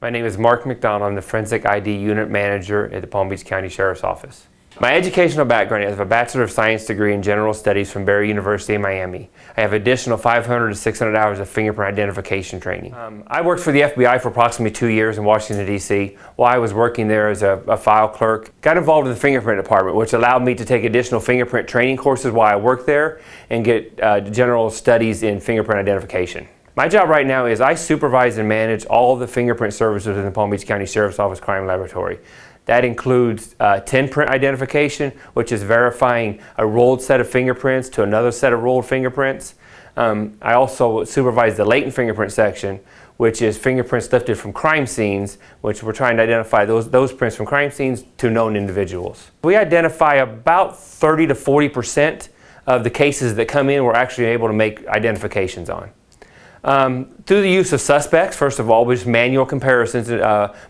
My name is Mark McDonald. I'm the Forensic ID Unit Manager at the Palm Beach County Sheriff's Office. My educational background is I have a Bachelor of Science degree in General Studies from Barry University in Miami. I have additional 500 to 600 hours of fingerprint identification training. I worked for the FBI for approximately 2 years in Washington, D.C. While I was working there as a file clerk, got involved in the fingerprint department, which allowed me to take additional fingerprint training courses while I worked there and get general studies in fingerprint identification. My job right now is I supervise and manage all the fingerprint services in the Palm Beach County Sheriff's Office Crime Laboratory. That includes 10-print identification, which is verifying a rolled set of fingerprints to another set of rolled fingerprints. I also supervise the latent fingerprint section, which is fingerprints lifted from crime scenes, which we're trying to identify those prints from crime scenes to known individuals. We identify about 30 to 40% of the cases that come in we're actually able to make identifications on. Through the use of suspects, first of all, which manual comparisons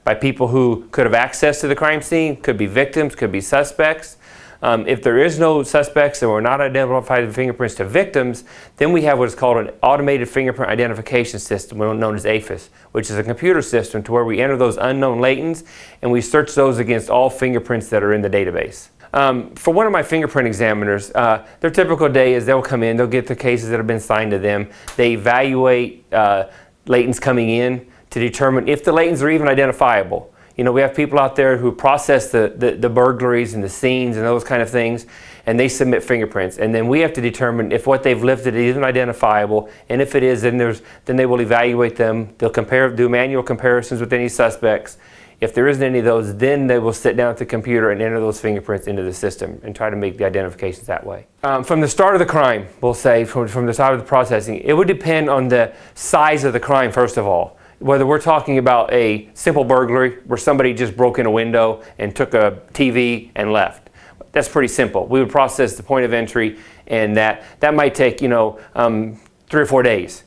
by people who could have access to the crime scene, could be victims, could be suspects. If there is no suspects and we're not identifying the fingerprints to victims, then we have what is called an automated fingerprint identification system, known as AFIS, which is a computer system to where we enter those unknown latents and we search those against all fingerprints that are in the database. For one of my fingerprint examiners, their typical day is they'll come in, they'll get the cases that have been signed to them, they evaluate latents coming in to determine if the latents are even identifiable. You know, we have people out there who process the burglaries and the scenes and those kind of things, and they submit fingerprints. And then we have to determine if what they've lifted is identifiable, and if it is, then they will evaluate them. They'll do manual comparisons with any suspects. If there isn't any of those, then they will sit down at the computer and enter those fingerprints into the system and try to make the identifications that way. From the start of the crime, we'll say, from the start of the processing, it would depend on the size of the crime, first of all. Whether we're talking about a simple burglary where somebody just broke in a window and took a TV and left. That's pretty simple. We would process the point of entry, and that might take, 3 or 4 days.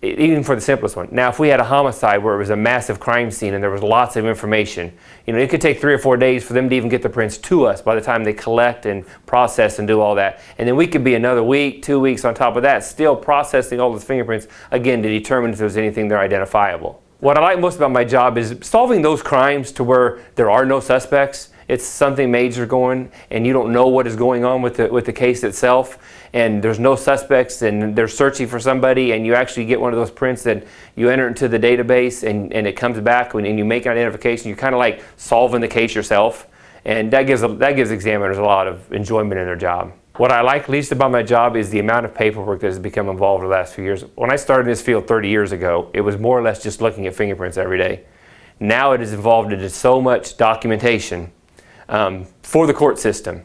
Even for the simplest one. Now, if we had a homicide where it was a massive crime scene and there was lots of information, it could take 3 or 4 days for them to even get the prints to us by the time they collect and process and do all that. And then we could be another week, 2 weeks on top of that, still processing all those fingerprints, again, to determine if there's anything there identifiable. What I like most about my job is solving those crimes to where there are no suspects. It's something major going and you don't know what is going on with the case itself, and there's no suspects and they're searching for somebody, and you actually get one of those prints that you enter into the database and it comes back and you make an identification. You're kind of like solving the case yourself, and that gives examiners a lot of enjoyment in their job. What I like least about my job is the amount of paperwork that has become involved in the last few years. When I started in this field 30 years ago, it was more or less just looking at fingerprints every day. Now it is involved into so much documentation for the court system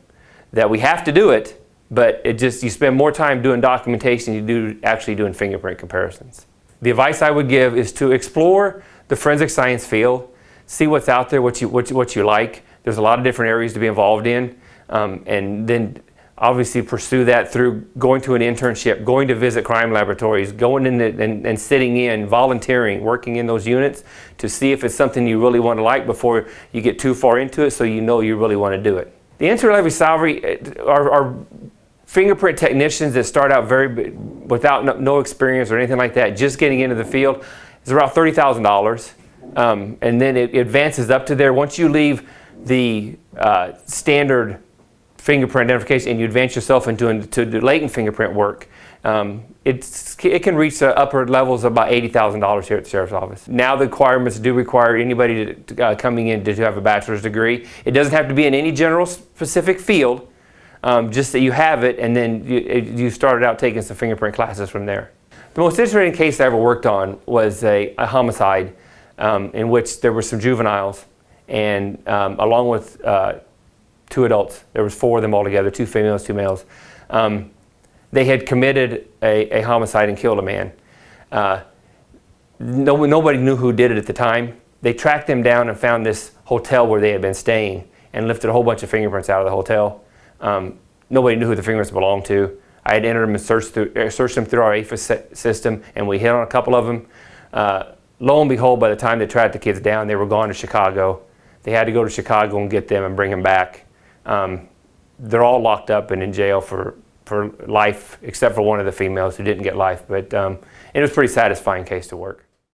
that we have to do it, but you spend more time doing documentation than you do actually doing fingerprint comparisons. The advice I would give is to explore the forensic science field, see what's out there, what you like. There's a lot of different areas to be involved in, and then obviously pursue that through going to an internship, going to visit crime laboratories, going in and sitting in, volunteering, working in those units to see if it's something you really want to like before you get too far into it, so you know you really want to do it. The entry-level salary are fingerprint technicians that start out without no experience or anything like that, just getting into the field, is about $30,000, and then it advances up to there. Once you leave the standard fingerprint identification and you advance yourself into latent fingerprint work, it can reach the upper levels of about $80,000 here at the Sheriff's Office. Now the requirements do require anybody coming in to have a bachelor's degree. It doesn't have to be in any general specific field, just that you have it, and then you started out taking some fingerprint classes from there. The most interesting case I ever worked on was a homicide in which there were some juveniles, and along with 2 adults. There was 4 of them altogether, 2 females, 2 males. They had committed a homicide and killed a man. Nobody knew who did it at the time. They tracked them down and found this hotel where they had been staying and lifted a whole bunch of fingerprints out of the hotel. Nobody knew who the fingerprints belonged to. I had entered them and searched them through our AFIS system, and we hit on a couple of them. Lo and behold, by the time they tracked the kids down, they were gone to Chicago. They had to go to Chicago and get them and bring them back. They're all locked up and in jail for life, except for one of the females who didn't get life. But it was a pretty satisfying case to work.